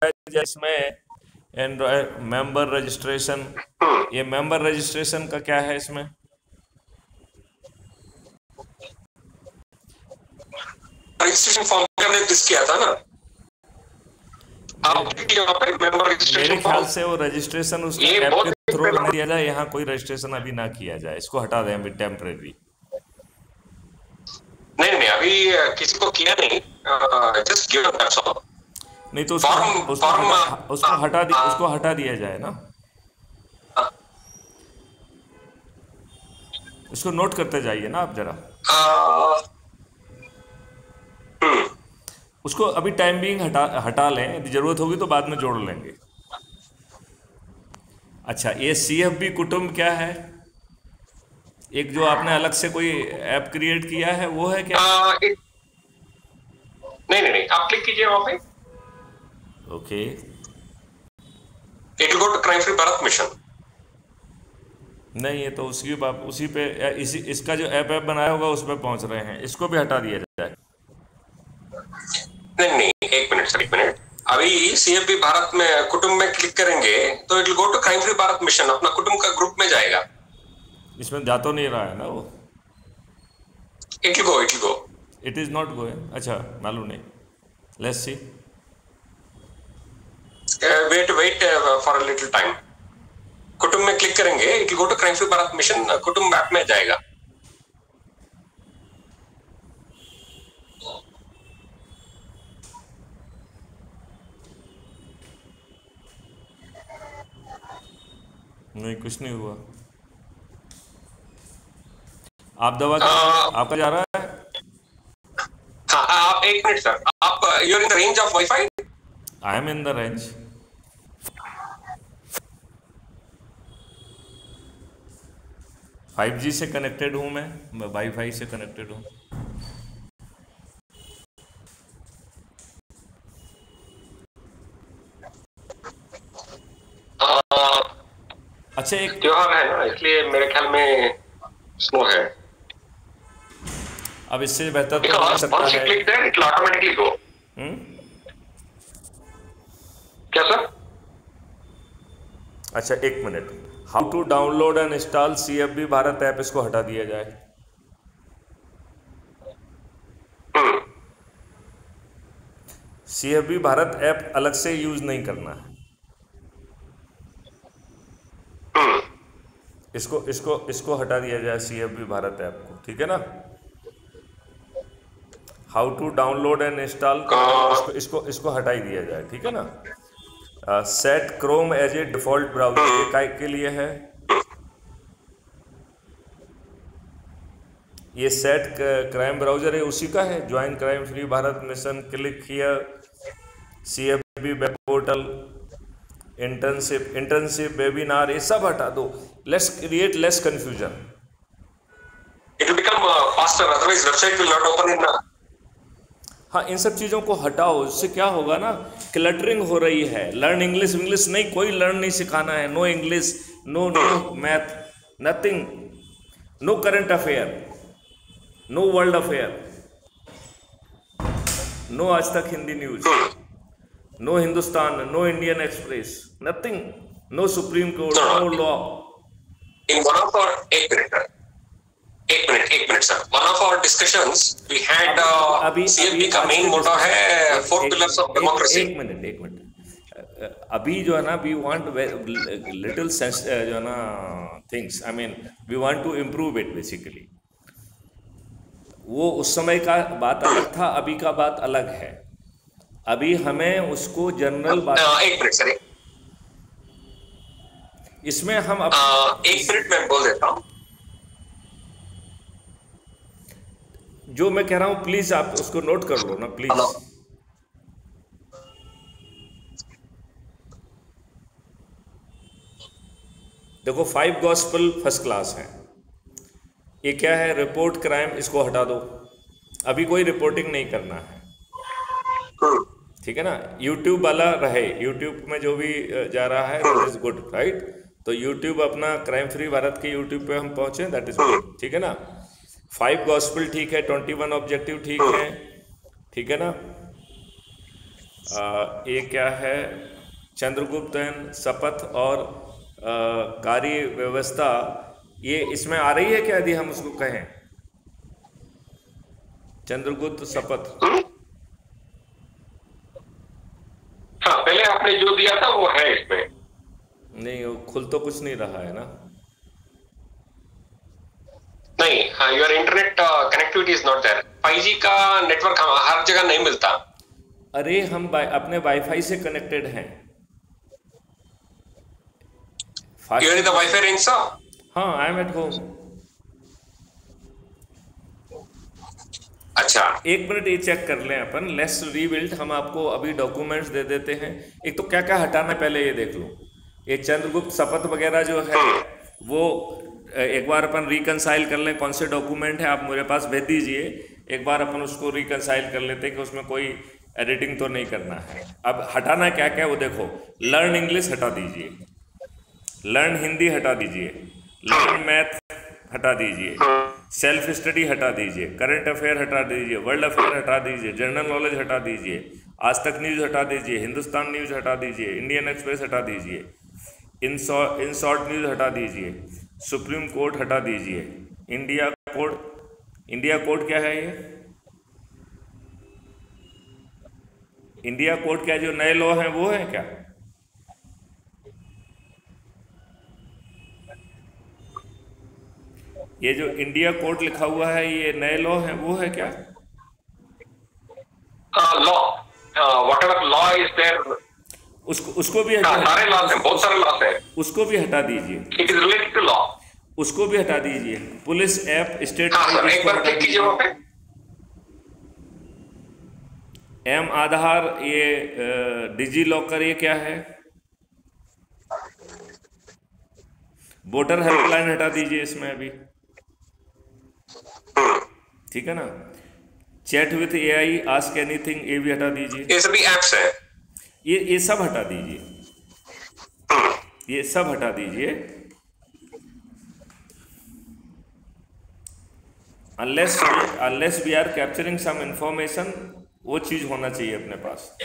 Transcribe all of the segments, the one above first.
इसमें Android member registration, ये member registration का क्या है इसमें? रजिस्ट्रेशन फॉर्म हमने डिस्कस किया था ना, आप यहाँ पे मेंबर रजिस्ट्रेशन मेरे ख्याल से वो रजिस्ट्रेशन उसके ऐप के थ्रू नहीं दिया जाए, यहाँ कोई रजिस्ट्रेशन अभी ना किया जाए, इसको हटा दें अभी टेम्परेरी। नहीं अभी किसी को किया नहीं, जस्ट गिव दैट्स ऑल। नहीं तो उसको हटा दिया जाए ना, इसको नोट करते जाइए ना आप जरा। उसको अभी टाइम बीइंग हटा लें, यदि जरूरत होगी तो बाद में जोड़ लेंगे। अच्छा, ये CFB कुटुंब क्या है? एक जो आपने अलग से कोई ऐप क्रिएट किया है वो है क्या? नहीं आप क्लिक कीजिए वहां पे। Okay, it will go to crime free Bharat Mission. नहीं, ये तो उसी पे इसका जो ऐप बनाया होगा उस पर पहुंच रहे हैं, इसको भी हटा दिया जाए। नहीं एक मिनट अभी CFB भारत में कुटुंब में क्लिक करेंगे तो it will go to crime free Bharat Mission, अपना कुटुंब का ग्रुप में जाएगा। इसमें जा तो नहीं रहा है ना वो? It will go it is not going. अच्छा, मालूम नहीं, let's see. Wait for a little time. Kutumb में क्लिक करेंगे, it will go to crime free Bharat Mission, Kutumb app में जाएगा। नहीं, कुछ नहीं हुआ। आप दवा आपका जा रहा है? हाँ, आप एक मिनट सर, आप you are in the range of wifi? I am in the range. Five G से कनेक्टेड हूँ मैं वाईफाई से कनेक्टेड हूँ। अच्छा, एक त्योहार है ना, इसलिए मेरे ख्याल में स्लो है। अब इससे बेहतर तो हो सकता है। Click there it will automatically go. क्या सर? अच्छा, एक मिनट। How to download and install CFB Bharat app, इसको हटा दिया जाए। CFB भारत ऐप अलग से यूज नहीं करना है। इसको हटा दिया जाए CFB भारत ऐप को, ठीक है ना? How to download and install, इसको हटा ही दिया जाए, ठीक है ना? Set Chrome as a default browser, ये काय के लिए है? ये सेट क्राइम ब्राउजर है, उसी का है। Join crime free Bharat mission, click here, CFB web portal, internship webinar, ये सब हटा दो। Let's create less confusion. It will become faster, otherwise website will not open in. हाँ, इन सब चीज़ों को हटाओ। इससे क्या होगा ना, क्लटरिंग हो रही है। लर्न इंग्लिश नहीं, कोई लर्न नहीं सिखाना है। No English, no math, nothing, no current affair, no world affair, no Aaj Tak Hindi news, no Hindustan, no Indian Express, nothing, no supreme court, no law. In one of our एक minute sir, one of our discussions we had CFB का main motto है 4 pillars of democracy. एक minute. अभी जो है ना, we want little sense जो है ना things, I mean we want to improve it basically. वो उस समय का बात अलग था, अभी का बात अलग है। अभी हमें उसको जनरल बात। एक मिनट सर, इसमें हम एक मिनट में बोल देता हूँ। जो मैं कह रहा हूं प्लीज आप उसको नोट कर लो ना प्लीज। देखो, 5 गॉस्पेल फर्स्ट क्लास है। ये क्या है? रिपोर्ट क्राइम, इसको हटा दो। अभी कोई रिपोर्टिंग नहीं करना है, ठीक है ना? यूट्यूब वाला रहे, यूट्यूब में जो भी जा रहा है दैट इज गुड, राइट? तो यूट्यूब अपना क्राइम फ्री भारत के यूट्यूब पे हम पहुंचे, दैट इज गुड, ठीक है ना? 5 गॉस्पेल ठीक है, 21 ऑब्जेक्टिव ठीक है ना? ये क्या है, चंद्रगुप्तन, शपथ और कार्य व्यवस्था, ये इसमें आ रही है क्या यदि हम उसको कहें? चंद्रगुप्त शपथ। हाँ, पहले आपने जो दिया था वो है इसमें। नहीं, वो खुल तो कुछ नहीं रहा है ना। नहीं, हाँ, your internet connectivity is not there. 5G का नेटवर्क हर जगह नहीं मिलता। अरे हम अपने वाईफाई से कनेक्टेड हैं। You are in the wifi range sir? हाँ, आई एम एट होम। अच्छा, एक मिनट ये चेक कर लें अपन। Let's rebuild. हम आपको अभी डॉक्यूमेंट्स दे देते हैं। एक तो क्या क्या हटाना है पहले ये देख लो। ये चंद्रगुप्त शपथ वगैरह जो है वो एक बार अपन रिकंसाइल कर लें। कौन से डॉक्यूमेंट है आप मेरे पास भेज दीजिए, एक बार अपन उसको रिकंसाइल कर लेते हैं कि उसमें कोई एडिटिंग तो नहीं करना है। अब हटाना क्या क्या वो देखो। लर्न इंग्लिश हटा दीजिए, लर्न हिंदी हटा दीजिए, लर्न मैथ हटा दीजिए, सेल्फ स्टडी हटा दीजिए, करंट अफेयर हटा दीजिए, वर्ल्ड अफेयर हटा दीजिए, जनरल नॉलेज हटा दीजिए, आज तक न्यूज़ हटा दीजिए, हिंदुस्तान न्यूज़ हटा दीजिए, इंडियन एक्सप्रेस हटा दीजिए, इन शॉर्ट न्यूज़ हटा दीजिए, सुप्रीम कोर्ट हटा दीजिए, इंडिया कोड। इंडिया कोड क्या है ये? इंडिया कोड क्या जो नए लॉ हैं वो है क्या? ये जो इंडिया कोड लिखा हुआ है ये नए लॉ हैं वो है क्या? Law, whatever law is there, उसको भी हटा, सारे लॉस हैं, बहुत सारे लॉस हैं। उसको भी हटा दीजिए। It is related to law. उसको भी हटा दीजिए। पुलिस ऐप, स्टेट एक बार क्लिक कीजिए वहां पे। एम आधार, ये डिजी लॉकर, ये क्या है? वोटर हेल्पलाइन हटा दीजिए इसमें अभी, ठीक है ना। Chat with AI, ask anything, ये भी हटा दीजिए। ये सभी एप्स हैं, ये सब हटा दीजिए, ये सब हटा दीजिए। Unless we are capturing some information, वो चीज होना चाहिए अपने पास।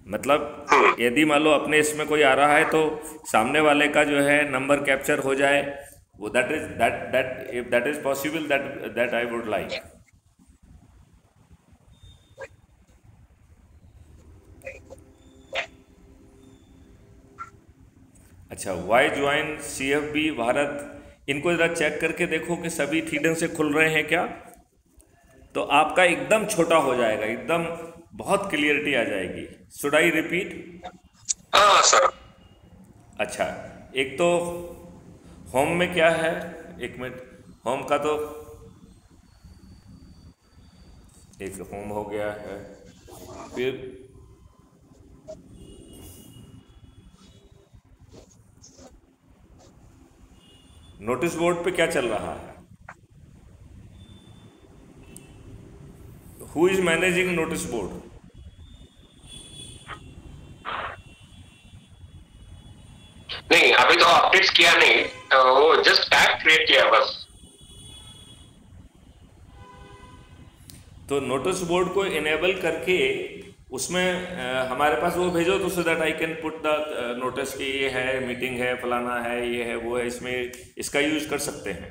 मतलब यदि मान लो अपने इसमें कोई आ रहा है तो सामने वाले का जो है नंबर कैप्चर हो जाए, वो that is possible, that I would like. अच्छा, वाई ज्वाइन CFB भारत, इनको जरा चेक करके देखो कि सभी ठीक ढंग से खुल रहे हैं क्या, तो आपका एकदम छोटा हो जाएगा, एकदम बहुत क्लियरिटी आ जाएगी। Should I repeat? हाँ सर। अच्छा, एक तो होम में क्या है, एक मिनट, होम का तो एक होम हो गया है। फिर नोटिस बोर्ड पे क्या चल रहा है? Who is managing notice board? नहीं, अभी तो अपडेट्स किया नहीं, वो जस्ट टैग क्रिएट किया बस। तो नोटिस बोर्ड को इनेबल करके उसमें हमारे पास वो भेजो तो so that I can put the notice कि ये है, मीटिंग है, फलाना है, ये है, वो है, इसमें इसका यूज कर सकते हैं।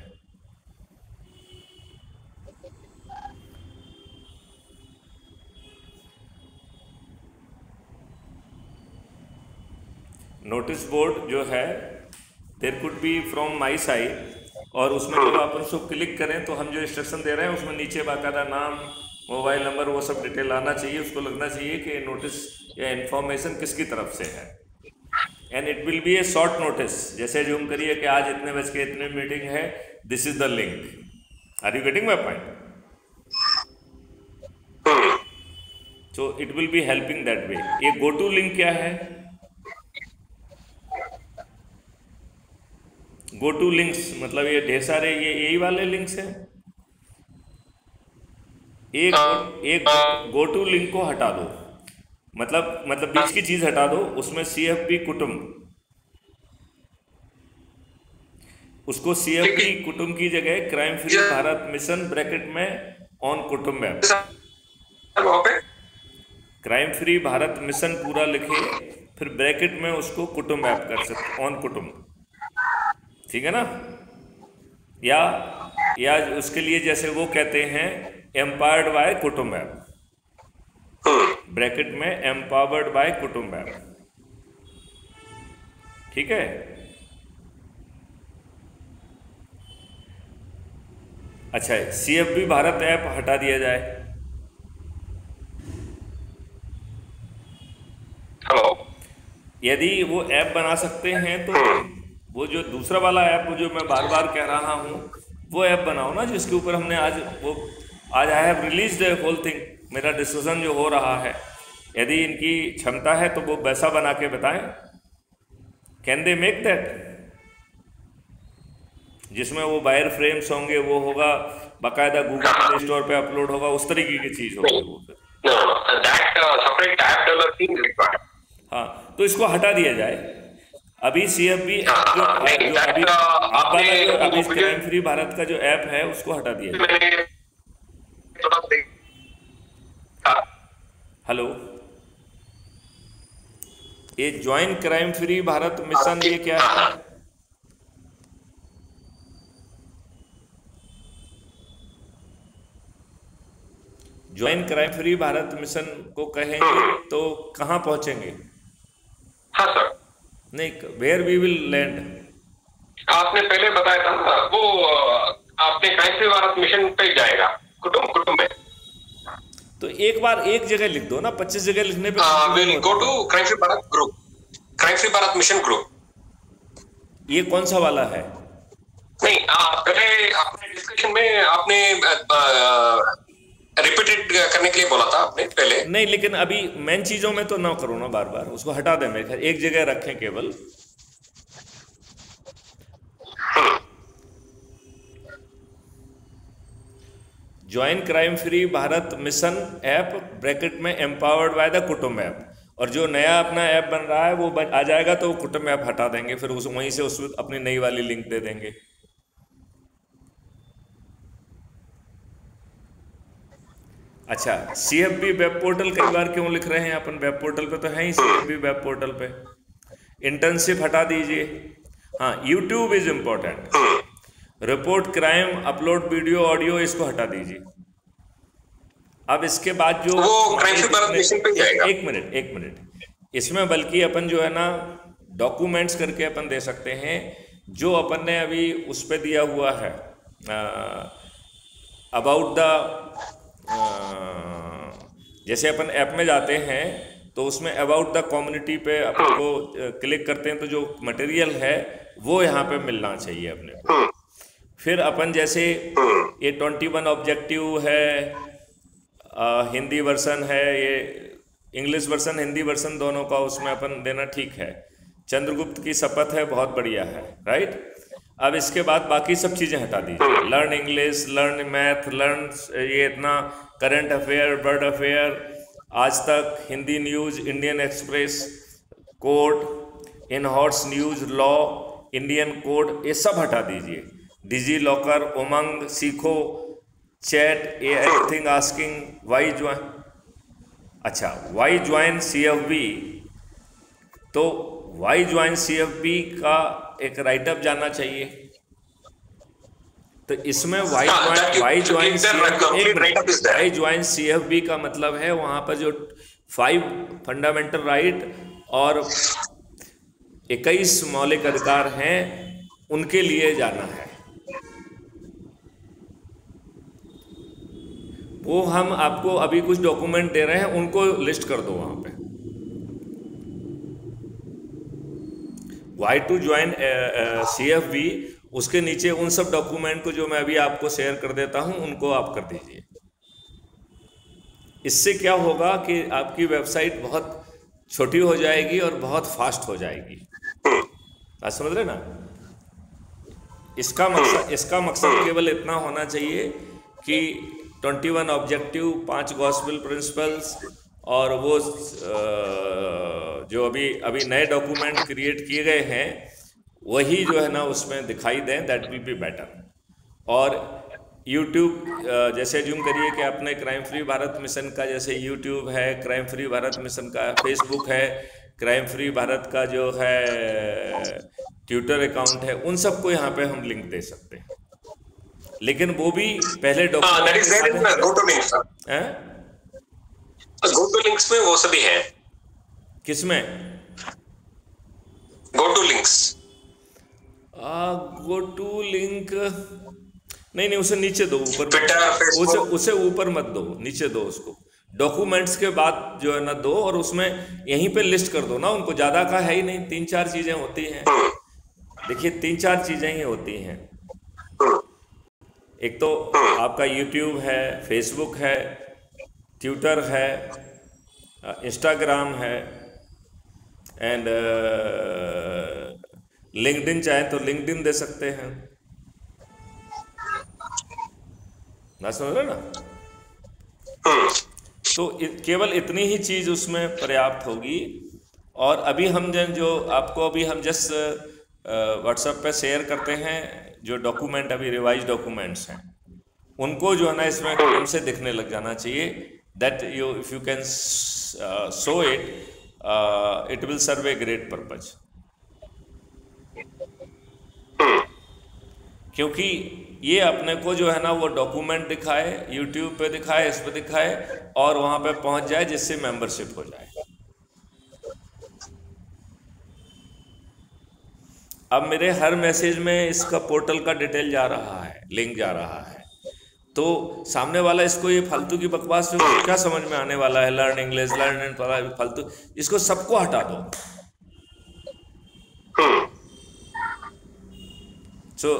नोटिस बोर्ड जो है there could be from my side, और उसमें जब आप उसको क्लिक करें तो हम जो इंस्ट्रक्शन दे रहे हैं उसमें नीचे बाकायदा नाम, मोबाइल नंबर, वो सब डिटेल आना चाहिए। उसको लगना चाहिए कि नोटिस या इन्फॉर्मेशन किसकी तरफ से है, and it will be A short notice. जैसे जो हम करिए कि आज इतने बज के इतने मीटिंग है, this is the link. Are you getting my point? So it will be helping that way. ये गो टू लिंक क्या है? गो टू लिंक्स मतलब ये ढेर सारे ये यही वाले लिंक्स हैं। एक गो टू लिंक को हटा दो, मतलब बीच की चीज हटा दो, उसमें CFB कुटुंब, उसको CFB कुटुंब की जगह crime free Bharat mission bracket में ऑन कुटुंब ऐप। वहां पे? क्राइम फ्री भारत मिशन पूरा लिखे, फिर ब्रैकेट में उसको कुटुंब ऐप कर सकते, ऑन कुटुंब, ठीक है ना? या उसके लिए जैसे वो कहते हैं एम्पावर्ड बाय कुटुंब ऐप, ब्रैकेट में एम्पावर्ड बाय कुटुंब ऐप, ठीक है? अच्छा, CFB भारत ऐप हटा दिया जाए। हेलो, यदि वो ऐप बना सकते हैं तो वो जो दूसरा वाला ऐप जो मैं बार बार कह रहा हूँ वो ऐप बनाओ ना, जिसके ऊपर हमने आज I have release the whole thing, मेरा डिस्कशन जो हो रहा है। यदि इनकी क्षमता है तो वो वैसा बना के बताएं, कैन दे मेक दैट, जिसमें वो वायर फ्रेम्स होंगे, वो होगा बाकायदा गूगल प्ले स्टोर पे अपलोड होगा, उस तरीके की चीज होगी वो फिर। हाँ, तो इसको हटा दिया जाए अभी। CFB जो अभी क्राइम फ्री भारत का जो ऐप है उसको हटा दिया जाए। हेलो, ये join crime free Bharat mission, ये क्या है? Join crime free Bharat mission को कहेंगे तो कहाँ पहुंचेंगे? हाँ सर। नहीं, वेयर वी विल लैंड? आपने पहले बताया था ना, वो आपने क्राइम फ्री भारत मिशन पे जाएगा, कुटुंब में। तो एक बार एक जगह लिख दो ना, 25 जगह लिखने पे। Will go to crime free Bharat group, crime free Bharat mission group. ये कौन सा वाला है? नहीं, पहले आपने डिस्कशन में आपने रिपीटेड करने के लिए बोला था आपने पहले। नहीं, लेकिन अभी मेन चीजों में तो ना करो ना बार बार, उसको हटा दें, मेरे ख्याल एक जगह रखें केवल। Join crime free Bharat mission app bracket में एम्पावर्ड बाय द कुटुंब ऐप, और जो नया अपना ऐप बन रहा है वो आ जाएगा तो कुटुंब ऐप हटा देंगे, फिर वहीं से उस अपनी नई वाली लिंक दे देंगे। अच्छा, CFB वेब पोर्टल कई बार क्यों लिख रहे हैं अपन? वेब पोर्टल पे तो है ही CFB वेब पोर्टल पे। इंटर्नशिप हटा दीजिए। हाँ, YouTube is important, report crime, upload video audio, इसको हटा दीजिए। अब इसके बाद जो एक मिनट, इसमें बल्कि अपन जो है ना डॉक्यूमेंट्स करके अपन दे सकते हैं, जो अपन ने अभी उस पर दिया हुआ है अबाउट द, जैसे अपन ऐप में जाते हैं तो उसमें अबाउट द कम्युनिटी पे अपन को क्लिक करते हैं तो जो मटेरियल है वो यहाँ पे मिलना चाहिए अपने को। फिर अपन जैसे ये 21 ऑब्जेक्टिव है, हिंदी वर्सन है, ये इंग्लिश वर्सन हिंदी वर्सन दोनों का उसमें अपन देना, ठीक है। चंद्रगुप्त की शपथ है, बहुत बढ़िया है, राइट। अब इसके बाद बाकी सब चीज़ें हटा दीजिए, learn English, learn math, learn ये इतना, current affair, world affair, Aaj Tak, Hindi news, Indian Express, court, in horse news, law, Indian code, ये सब हटा दीजिए। DigiLocker, Umang, Seekho, chat, everything asking, why join. अच्छा, वाई ज्वाइन CFB, तो वाई ज्वाइन CFB का एक राइटअप जाना चाहिए। तो इसमें वाई ज्वाइन CFB का मतलब है वहां पर जो 5 फंडामेंटल राइट और 21 मौलिक अधिकार हैं उनके लिए जाना है। वो हम आपको अभी कुछ डॉक्यूमेंट दे रहे हैं, उनको लिस्ट कर दो वहां पे। वाई टू ज्वाइन CFB, उसके नीचे उन सब डॉक्यूमेंट को जो मैं अभी आपको शेयर कर देता हूं उनको आप कर दीजिए। इससे क्या होगा कि आपकी वेबसाइट बहुत छोटी हो जाएगी और बहुत फास्ट हो जाएगी। आप समझ रहे ना? इसका मकसद केवल इतना होना चाहिए कि 21 ऑब्जेक्टिव, 5 गॉस्पेल प्रिंसिपल्स और वो जो अभी नए डॉक्यूमेंट क्रिएट किए गए हैं वही जो है ना उसमें दिखाई दें, दैट विल बी बेटर। और यूट्यूब, जैसे ज्यूम करिए कि आपने क्राइम फ्री भारत मिशन का, जैसे यूट्यूब है, क्राइम फ्री भारत मिशन का फेसबुक है, क्राइम फ्री भारत का जो है ट्विटर अकाउंट है, उन सबको यहाँ पे हम लिंक दे सकते हैं, लेकिन वो भी पहले डॉक्यूमेंट गो टू लिंक्स में वो सभी है। किसमें? Go to links. Go to link नहीं, उसे नीचे दो, ऊपर उसे ऊपर मत दो, नीचे दो उसको। डॉक्यूमेंट्स के बाद जो है ना दो, और उसमें यहीं पे लिस्ट कर दो ना उनको, ज्यादा का है ही नहीं, 3-4 चीजें होती हैं। देखिए 3-4 चीजें ही होती हैं। एक तो आपका यूट्यूब है, फेसबुक है, ट्विटर है, इंस्टाग्राम है, एंड लिंक्डइन, चाहे तो लिंक्डइन दे सकते हैं ना, समझ रहे ना? तो केवल इतनी ही चीज उसमें पर्याप्त होगी। और अभी हम जो आपको अभी हम जस्ट व्हाट्सएप पे शेयर करते हैं, जो डॉक्यूमेंट अभी रिवाइज डॉक्यूमेंट्स हैं, उनको जो है ना इसमें काम से दिखने लग जाना चाहिए। That you if you can show it, it will serve a great purpose. क्योंकि ये अपने को जो है ना वो डॉक्यूमेंट दिखाए, यूट्यूब पे दिखाए, इस पे दिखाए, और वहां पे पहुंच जाए, जिससे मेंबरशिप हो जाए। अब मेरे हर मैसेज में इसका पोर्टल का डिटेल जा रहा है, लिंक जा रहा है, तो सामने वाला इसको ये फालतू की बकवास में क्या समझ में आने वाला है, लर्न इंग्लिश, लर्न फालतू, इसको सबको हटा दो। So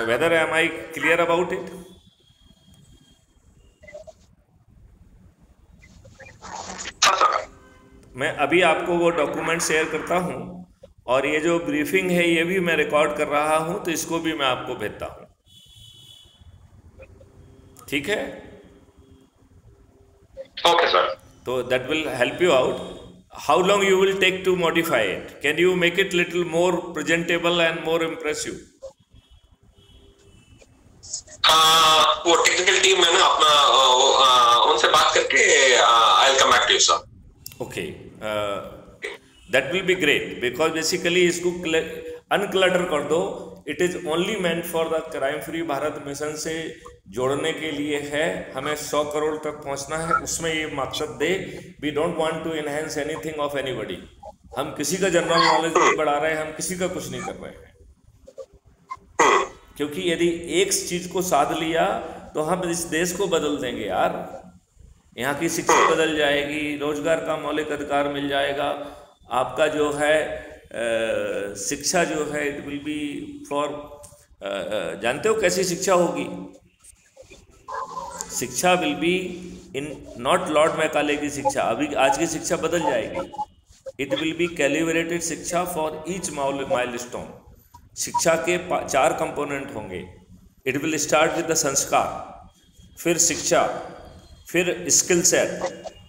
whether am I clear about it? मैं अभी आपको वो डॉक्यूमेंट शेयर करता हूं, और ये जो ब्रीफिंग है ये भी मैं रिकॉर्ड कर रहा हूं, तो इसको भी मैं आपको भेजता हूं, ठीक है? Okay sir. तो that will help you out. How long you will take to modify it? Can you make it little more presentable and more impressive? वो टेक्निकल टीम है ना अपना, उनसे बात करके I will come back to you sir. Okay, that will be great, because basically इसको unclutter कर दो। It is only meant for the crime free Bharat mission से जोड़ने के लिए है, हमें 100 करोड़ तक पहुंचना है, उसमें ये मकसद दे। We don't want to enhance anything of anybody. हम किसी का जनरल नॉलेज नहीं बढ़ा रहे हैं, हम किसी का कुछ नहीं कर रहे हैं, क्योंकि यदि एक चीज को साध लिया तो हम इस देश को बदल देंगे यार। यहाँ की शिक्षा बदल जाएगी, रोजगार का मौलिक अधिकार मिल जाएगा, आपका जो है शिक्षा जो है इट विल बी फॉर, जानते हो कैसी शिक्षा होगी? शिक्षा will be in not Lord Macaulay की शिक्षा, अभी आज की शिक्षा बदल जाएगी। इट विल बी कैलिब्रेटेड शिक्षा फॉर ईच माइलस्टोन। शिक्षा के 4 कंपोनेंट होंगे। It will start with the संस्कार, फिर शिक्षा, फिर स्किल सेट,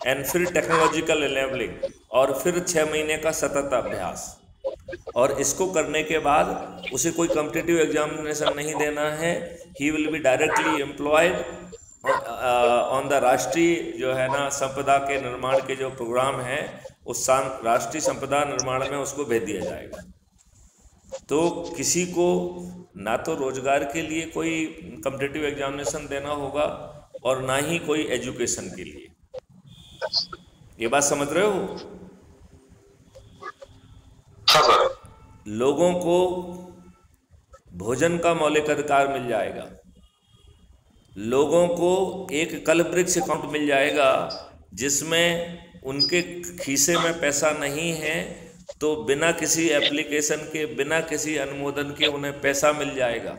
एंड फिर टेक्नोलॉजिकल एनेबलिंग, और फिर 6 महीने का सतत अभ्यास। और इसको करने के बाद उसे कोई कॉम्पिटिटिव एग्जामिनेशन नहीं देना है। He will be directly employed on the राष्ट्रीय जो है ना संपदा के निर्माण के जो प्रोग्राम है, उस राष्ट्रीय संपदा निर्माण में उसको भेज दिया जाएगा। तो किसी को ना तो रोजगार के लिए कोई कॉम्पिटिटिव एग्जामिनेशन देना होगा, और ना ही कोई एजुकेशन के लिए। ये बात समझ रहे हो? हाँ सर। लोगों को भोजन का मौलिक अधिकार मिल जाएगा, लोगों को एक कलवृक्ष अकाउंट मिल जाएगा, जिसमें उनके खीसे में पैसा नहीं है, तो बिना किसी एप्लीकेशन के, बिना किसी अनुमोदन के उन्हें पैसा मिल जाएगा।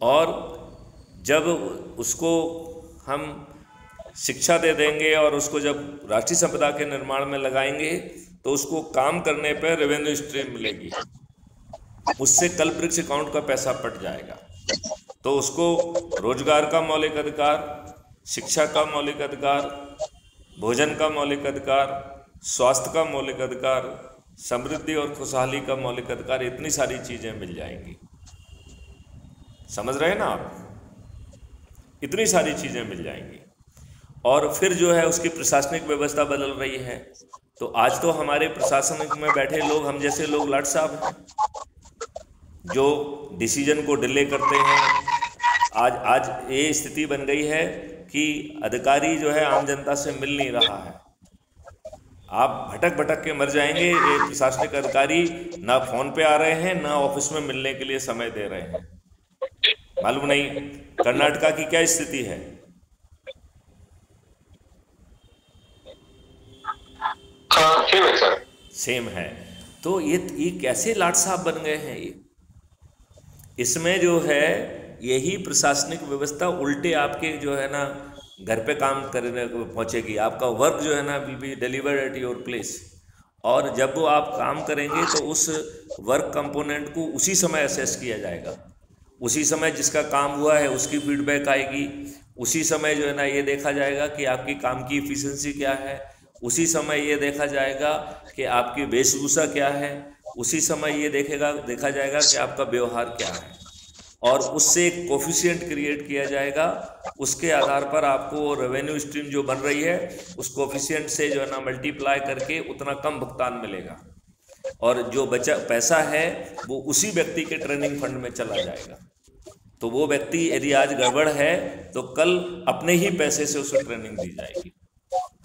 और जब उसको हम शिक्षा दे देंगे और उसको जब राष्ट्रीय संपदा के निर्माण में लगाएंगे, तो उसको काम करने पर रेवेन्यू स्ट्रीम मिलेगी, उससे कल्पवृक्ष अकाउंट का पैसा पट जाएगा। तो उसको रोजगार का मौलिक अधिकार, शिक्षा का मौलिक अधिकार, भोजन का मौलिक अधिकार, स्वास्थ्य का मौलिक अधिकार, समृद्धि और खुशहाली का मौलिक अधिकार, इतनी सारी चीजें मिल जाएंगी। समझ रहे हैं ना आप? इतनी सारी चीज़ें मिल जाएंगी। और फिर जो है उसकी प्रशासनिक व्यवस्था बदल रही है। तो आज तो हमारे प्रशासन में बैठे लोग, हम जैसे लोग लाट साहब हैं, जो डिसीजन को डिले करते हैं। आज ये स्थिति बन गई है कि अधिकारी जो है आम जनता से मिल नहीं रहा है। आप भटक भटक के मर जाएंगे। ये प्रशासनिक अधिकारी ना फोन पे आ रहे हैं, ना ऑफिस में मिलने के लिए समय दे रहे हैं। मालूम नहीं कर्नाटका की क्या स्थिति है। सेम है। तो ये कैसे लाट साहब बन गए हैं ये? इसमें जो है यही प्रशासनिक व्यवस्था उल्टे आपके जो है ना घर पे काम करने को पहुंचेगी। आपका वर्क जो है ना will be delivered at your place. और जब वो आप काम करेंगे तो उस वर्क कंपोनेंट को उसी समय असेस किया जाएगा। उसी समय जिसका काम हुआ है उसकी फीडबैक आएगी। उसी समय जो है ना ये देखा जाएगा कि आपकी काम की इफिशिएंसी क्या है। उसी समय ये देखा जाएगा कि आपकी वेशभूषा क्या है। उसी समय ये देखा जाएगा कि आपका व्यवहार क्या है। और उससे एक कोफिशिएंट क्रिएट किया जाएगा। उसके आधार पर आपको रेवेन्यू स्ट्रीम जो बन रही है उस कोफिशिएंट से जो है ना मल्टीप्लाई करके उतना कम भुगतान मिलेगा। और जो बचा पैसा है वो उसी व्यक्ति के ट्रेनिंग फंड में चला जाएगा। तो वो व्यक्ति यदि आज गड़बड़ है तो कल अपने ही पैसे से उसे ट्रेनिंग दी जाएगी।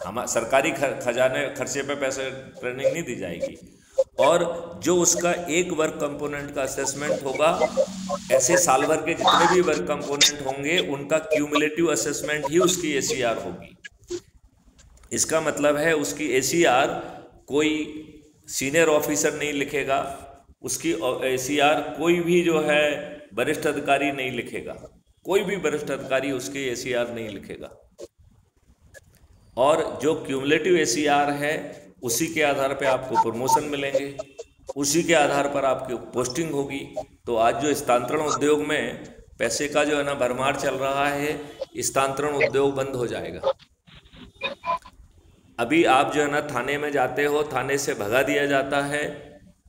हम सरकारी खजाने खर्चे पे पैसे ट्रेनिंग नहीं दी जाएगी। और जो उसका एक वर्क कंपोनेंट का असेसमेंट होगा, ऐसे साल भर के जितने भी वर्क कंपोनेंट होंगे उनका क्यूमुलेटिव असेसमेंट ही उसकी एसीआर होगी। इसका मतलब है उसकी एसीआर कोई सीनियर ऑफिसर नहीं लिखेगा, उसकी एसीआर कोई भी जो है वरिष्ठ अधिकारी नहीं लिखेगा। कोई भी वरिष्ठ अधिकारी उसकी एसीआर नहीं लिखेगा। और जो क्यूमुलेटिव एसीआर है उसी के आधार पर आपको प्रमोशन मिलेंगे, उसी के आधार पर आपकी पोस्टिंग होगी। तो आज जो स्थानांतरण उद्योग में पैसे का जो है ना भरमार चल रहा है, स्थानांतरण उद्योग बंद हो जाएगा। अभी आप जो है ना थाने में जाते हो, थाने से भगा दिया जाता है,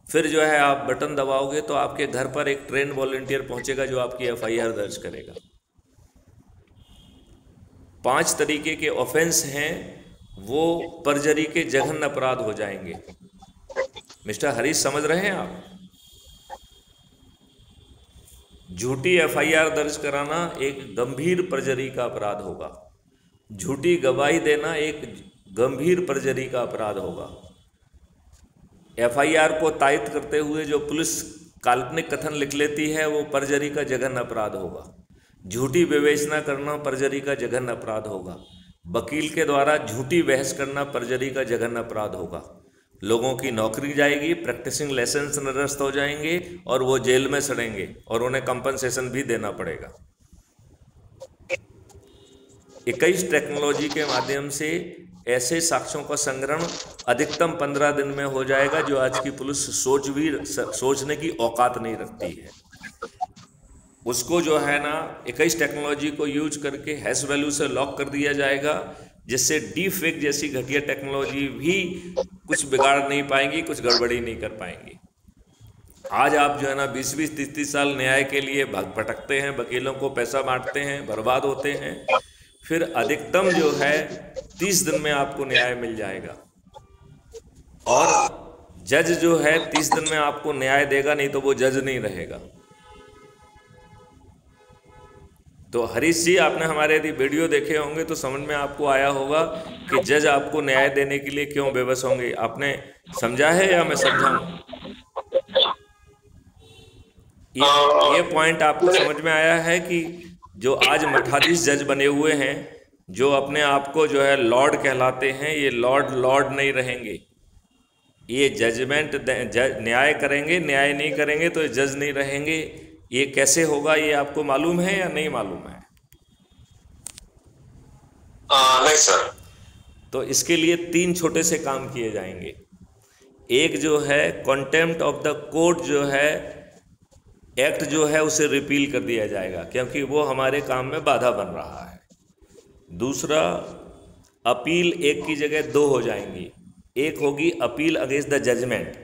फिर जो है आप बटन दबाओगे तो आपके घर पर एक ट्रेन वॉलंटियर पहुंचेगा जो आपकी एफआईआर दर्ज करेगा। 5 तरीके के ऑफेंस हैं, वो परजरी के जघन्य अपराध हो जाएंगे। मिस्टर हरीश समझ रहे हैं आप? झूठी एफआईआर दर्ज कराना एक गंभीर परजरी का अपराध होगा। झूठी गवाही देना एक गंभीर परजरी का अपराध होगा। एफआईआर को तायद करते हुए जो पुलिस काल्पनिक कथन लिख लेती है वो परजरी का जघन्य अपराध होगा। झूठी विवेचना करना परजरी का जघन्य अपराध होगा। वकील के द्वारा झूठी बहस करना परजरी का जघन्य अपराध होगा। लोगों की नौकरी जाएगी, प्रैक्टिसिंग लाइसेंस निरस्त हो जाएंगे और वो जेल में सड़ेंगे और उन्हें कंपनसेशन भी देना पड़ेगा। 21 टेक्नोलॉजी के माध्यम से ऐसे साक्ष्यों का संग्रहण अधिकतम 15 दिन में हो जाएगा, जो आज की पुलिस सोचने की औकात नहीं रखती है। उसको जो है ना 21 टेक्नोलॉजी को यूज करके हैश वैल्यू से लॉक कर दिया जाएगा, जिससे डीप फेक जैसी घटिया टेक्नोलॉजी भी कुछ बिगाड़ नहीं पाएंगी, कुछ गड़बड़ी नहीं कर पाएंगी। आज आप जो है ना 20-20, 30-30 साल न्याय के लिए भटकते हैं, वकीलों को पैसा बांटते हैं, बर्बाद होते हैं, फिर अधिकतम जो है 30 दिन में आपको न्याय मिल जाएगा। और जज जो है 30 दिन में आपको न्याय देगा, नहीं तो वो जज नहीं रहेगा। तो हरीश जी, आपने हमारे यदि वीडियो देखे होंगे तो समझ में आपको आया होगा कि जज आपको न्याय देने के लिए क्यों बेबस होंगे। आपने समझा है या मैं समझाऊं? ये पॉइंट आपको समझ में आया है कि जो आज मठाधीश जज बने हुए हैं, जो अपने आप को जो है लॉर्ड कहलाते हैं, ये लॉर्ड नहीं रहेंगे। ये जजमेंट न्याय करेंगे, न्याय नहीं करेंगे तो जज नहीं रहेंगे। ये कैसे होगा, ये आपको मालूम है या नहीं मालूम है? नहीं सर। तो इसके लिए 3 छोटे से काम किए जाएंगे। एक जो है कंटेम्प्ट ऑफ द कोर्ट जो है एक्ट जो है उसे रिपील कर दिया जाएगा, क्योंकि वो हमारे काम में बाधा बन रहा है। दूसरा, अपील एक की जगह 2 हो जाएंगी। एक होगी अपील अगेंस्ट द जजमेंट,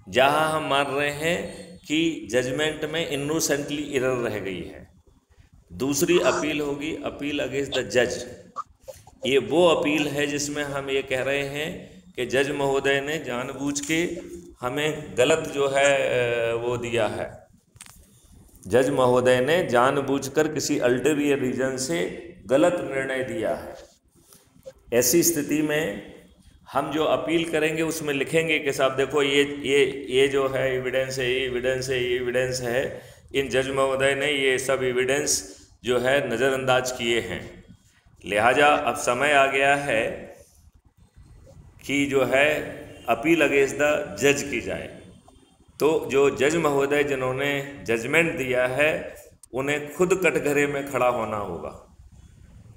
जहां हम मान रहे हैं कि जजमेंट में इनोसेंटली एरर रह गई है, दूसरी अपील होगी अपील अगेंस्ट द जज। ये वो अपील है जिसमें हम ये कह रहे हैं कि जज महोदय ने जानबूझ के हमें गलत जो है वो दिया है। जज महोदय ने जानबूझकर किसी अल्टीरियर रीजन से गलत निर्णय दिया है। ऐसी स्थिति में हम जो अपील करेंगे उसमें लिखेंगे कि साहब देखो ये जो है एविडेंस है, ये एविडेंस है, ये एविडेंस है, इन जज महोदय ने ये सब एविडेंस जो है नज़रअंदाज किए हैं। लिहाजा अब समय आ गया है कि जो है अपील अगेंस्ट द जज की जाए। तो जो जज महोदय जिन्होंने जजमेंट दिया है उन्हें खुद कटघरे में खड़ा होना होगा।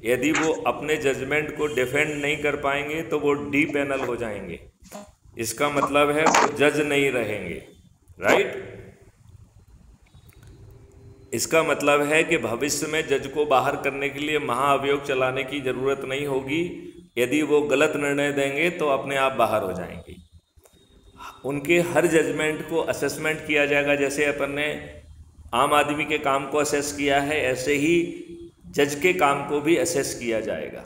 यदि वो अपने जजमेंट को डिफेंड नहीं कर पाएंगे तो वो डी पैनल हो जाएंगे। इसका मतलब है वो जज नहीं रहेंगे, राइट। इसका मतलब है कि भविष्य में जज को बाहर करने के लिए महाअभियोग चलाने की ज़रूरत नहीं होगी। यदि वो गलत निर्णय देंगे तो अपने आप बाहर हो जाएंगे। उनके हर जजमेंट को असेसमेंट किया जाएगा। जैसे अपन ने आम आदमी के काम को असेस किया है, ऐसे ही जज के काम को भी असेस किया जाएगा।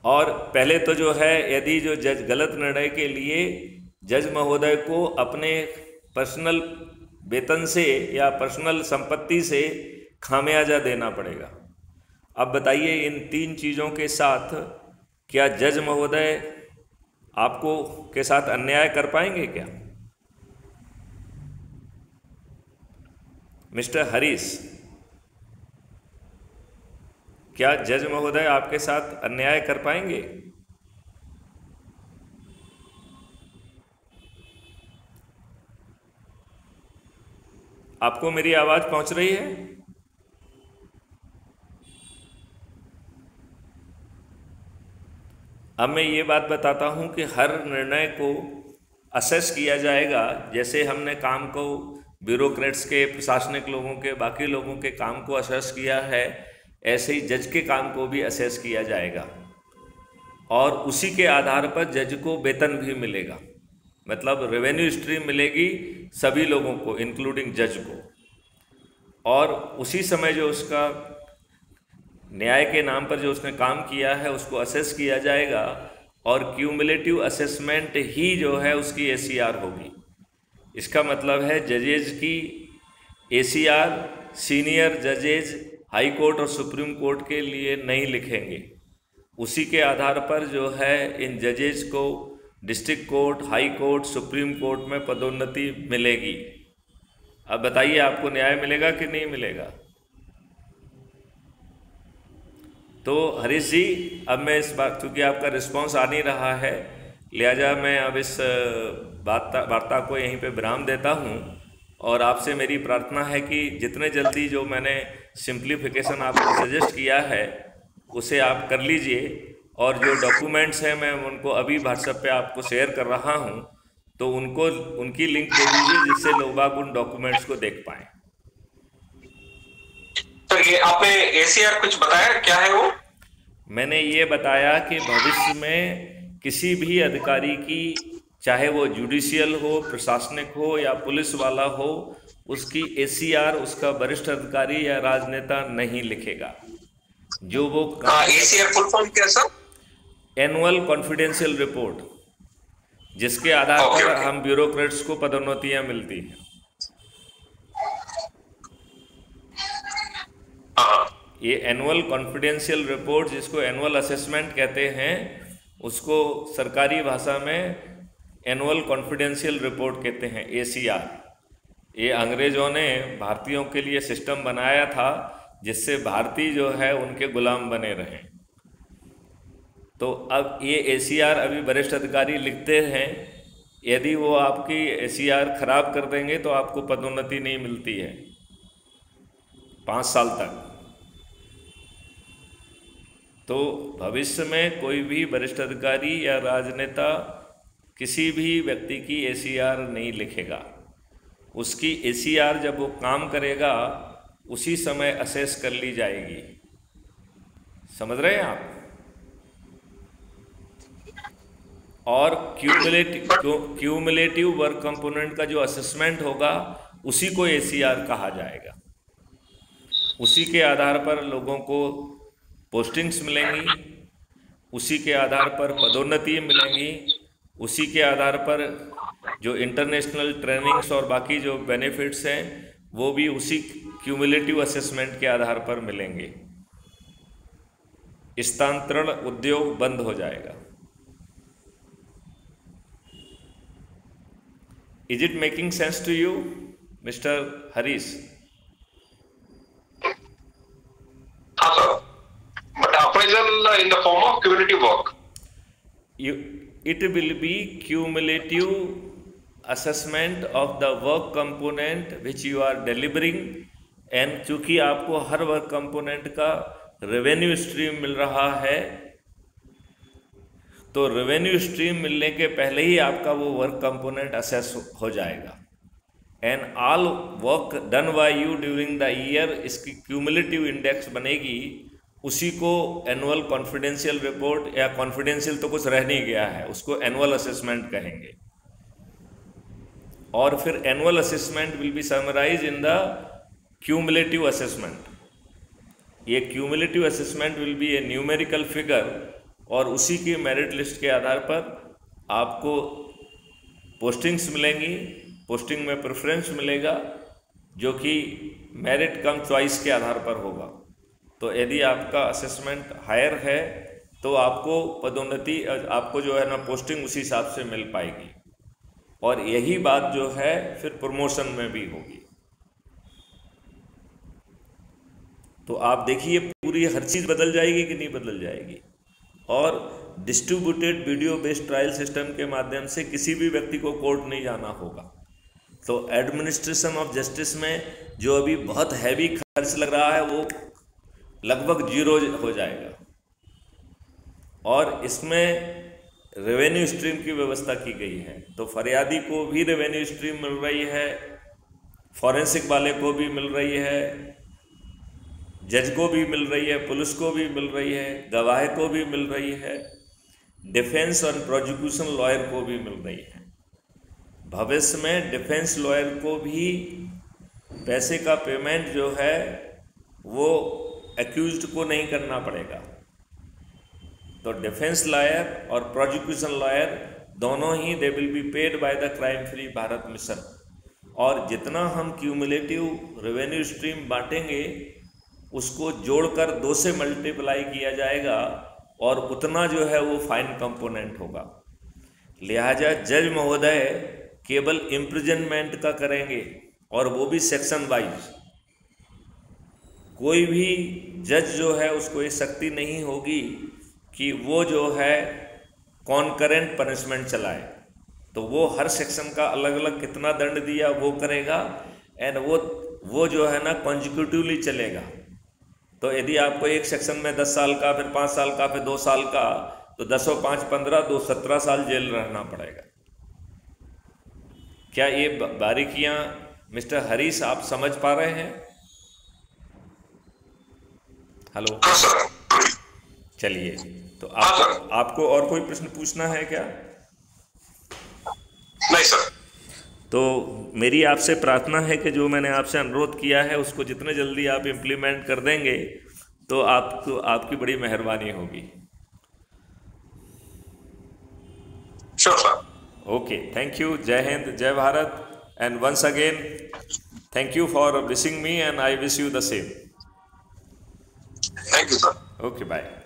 और पहले तो जो है यदि जो जज गलत निर्णय के लिए जज महोदय को अपने पर्सनल वेतन से या पर्सनल संपत्ति से खामियाजा देना पड़ेगा। अब बताइए इन तीन चीज़ों के साथ क्या जज महोदय आपको के साथ अन्याय कर पाएंगे क्या? मिस्टर हरीश, क्या जज महोदय आपके साथ अन्याय कर पाएंगे? आपको मेरी आवाज पहुंच रही है? अब मैं ये बात बताता हूं कि हर निर्णय को असेस किया जाएगा। जैसे हमने काम को ब्यूरोक्रेट्स के, प्रशासनिक लोगों के, बाकी लोगों के काम को असेस किया है, ऐसे ही जज के काम को भी असेस किया जाएगा। और उसी के आधार पर जज को वेतन भी मिलेगा, मतलब रेवेन्यू स्ट्रीम मिलेगी सभी लोगों को इंक्लूडिंग जज को। और उसी समय जो उसका न्याय के नाम पर जो उसने काम किया है उसको असेस किया जाएगा और क्यूमुलेटिव असेसमेंट ही जो है उसकी एसीआर होगी। इसका मतलब है जजेज की एसीआर सीनियर जजेज हाई कोर्ट और सुप्रीम कोर्ट के लिए नहीं लिखेंगे। उसी के आधार पर जो है इन जजेज को district court, high court, supreme court में पदोन्नति मिलेगी। अब बताइए आपको न्याय मिलेगा कि नहीं मिलेगा? तो हरीश जी, अब मैं इस बात, क्योंकि आपका रिस्पांस आ नहीं रहा है, लिहाजा मैं अब इस वार्ता को यहीं पे विराम देता हूं। और आपसे मेरी प्रार्थना है कि जितने जल्दी जो मैंने सिंप्लीफिकेशन आपको सजेस्ट किया है उसे आप कर लीजिए। और जो डॉक्यूमेंट्स हैं मैं उनको अभी व्हाट्सएप पे आपको शेयर कर रहा हूं, तो उनको उनकी लिंक दे दीजिए जिससे लोग बाग उन डॉक्यूमेंट्स को देख पाएँ। तो ये आपने एसीआर कुछ बताया, क्या है वो? मैंने ये बताया कि भविष्य में किसी भी अधिकारी की, चाहे वो जुडिशियल हो, प्रशासनिक हो या पुलिस वाला हो, उसकी एसीआर उसका वरिष्ठ अधिकारी या राजनेता नहीं लिखेगा। जो वो एसीआर फुल फॉर्म क्या सर? एनुअल कॉन्फिडेंशियल रिपोर्ट, जिसके आधार पर हम ब्यूरोक्रेट्स को पदोन्नतियां मिलती हैं। ये एनुअल कॉन्फिडेंशियल रिपोर्ट, जिसको एनुअल असेसमेंट कहते हैं, उसको सरकारी भाषा में एनुअल कॉन्फिडेंशियल रिपोर्ट कहते हैं, एसीआर। ये अंग्रेज़ों ने भारतीयों के लिए सिस्टम बनाया था जिससे भारतीय जो है उनके गुलाम बने रहें। तो अब ये एसीआर अभी वरिष्ठ अधिकारी लिखते हैं। यदि वो आपकी एसीआर खराब कर देंगे तो आपको पदोन्नति नहीं मिलती है 5 साल तक। तो भविष्य में कोई भी वरिष्ठ अधिकारी या राजनेता किसी भी व्यक्ति की एसीआर नहीं लिखेगा। उसकी एसीआर जब वो काम करेगा उसी समय असेस कर ली जाएगी। समझ रहे हैं आप? और क्यूमुलेटिव वर्क कंपोनेंट का जो असेसमेंट होगा उसी को एसीआर कहा जाएगा। उसी के आधार पर लोगों को पोस्टिंग्स मिलेंगी, उसी के आधार पर पदोन्नति मिलेंगी, उसी के आधार पर जो इंटरनेशनल ट्रेनिंग्स और बाकी जो बेनिफिट्स हैं वो भी उसी क्यूमुलेटिव असेसमेंट के आधार पर मिलेंगे। स्थानांतरण उद्योग बंद हो जाएगा। Is it making sense to you mister Harish? But appraisal in the form of cumulative work. It will be cumulative assessment of the work component which you are delivering, and चूंकि आपको हर वर्क कंपोनेंट का revenue stream मिल रहा है, तो revenue stream मिलने के पहले ही आपका वो वर्क कंपोनेंट असेस हो जाएगा। And all work done by you during the year, इसकी क्यूमुलेटिव इंडेक्स बनेगी, उसी को एनुअल कॉन्फिडेंशियल रिपोर्ट, या कॉन्फिडेंशियल तो कुछ रह नहीं गया है, उसको एनुअल असेसमेंट कहेंगे। और फिर annual assessment will be summarize in the cumulative assessment. ये cumulative assessment will be a numerical figure, और उसी की मेरिट लिस्ट के आधार पर आपको पोस्टिंग्स मिलेंगी, पोस्टिंग में प्रेफरेंस मिलेगा, जो कि मेरिट कम चॉइस के आधार पर होगा। तो यदि आपका असेसमेंट हायर है तो आपको पदोन्नति, आपको जो है ना पोस्टिंग उसी हिसाब से मिल पाएगी, और यही बात जो है फिर प्रमोशन में भी होगी। तो आप देखिए पूरी हर चीज़ बदल जाएगी कि नहीं बदल जाएगी। और distributed video based trial system के माध्यम से किसी भी व्यक्ति को कोर्ट नहीं जाना होगा। तो एडमिनिस्ट्रेशन ऑफ जस्टिस में जो अभी बहुत हैवी खर्च लग रहा है वो लगभग जीरो हो जाएगा, और इसमें रेवेन्यू स्ट्रीम की व्यवस्था की गई है। तो फरियादी को भी रेवेन्यू स्ट्रीम मिल रही है, फॉरेंसिक वाले को भी मिल रही है, जज को भी मिल रही है, पुलिस को भी मिल रही है, गवाह को भी मिल रही है, डिफेंस और प्रोसिक्यूशन लॉयर को भी मिल रही है। भविष्य में डिफेंस लॉयर को भी पैसे का पेमेंट जो है वो एक्यूज्ड को नहीं करना पड़ेगा। तो डिफेंस लॉयर और प्रोसिक्यूशन लॉयर दोनों ही they will be paid by the crime free Bharat mission. और जितना हम क्यूमुलेटिव रेवेन्यू स्ट्रीम बांटेंगे उसको जोड़कर 2 से मल्टीप्लाई किया जाएगा, और उतना जो है वो फाइन कंपोनेंट होगा। लिहाजा जज महोदय केवल इम्प्रिजनमेंट का करेंगे, और वो भी सेक्शन वाइज। कोई भी जज जो है उसको ये शक्ति नहीं होगी कि वो जो है कॉन्करेंट पनिशमेंट चलाए। तो वो हर सेक्शन का अलग अलग कितना दंड दिया वो करेगा, एंड वो जो है ना कॉन्जिक्यूटिवली चलेगा। तो यदि आपको एक सेक्शन में 10 साल का, फिर 5 साल का, फिर 2 साल का, तो 10 और 5 15, 2 17 साल जेल रहना पड़ेगा। क्या ये बारीकियां मिस्टर हरीश आप समझ पा रहे हैं? हेलो, चलिए, तो आपको और कोई प्रश्न पूछना है क्या? नहीं सर। तो मेरी आपसे प्रार्थना है कि जो मैंने आपसे अनुरोध किया है उसको जितने जल्दी आप इम्प्लीमेंट कर देंगे तो आपकी बड़ी मेहरबानी होगी। Sure sir. Okay, thank you. जय हिंद, जय भारत, and once again thank you for wishing me, and I wish you the same. Thank you sir. Okay, bye.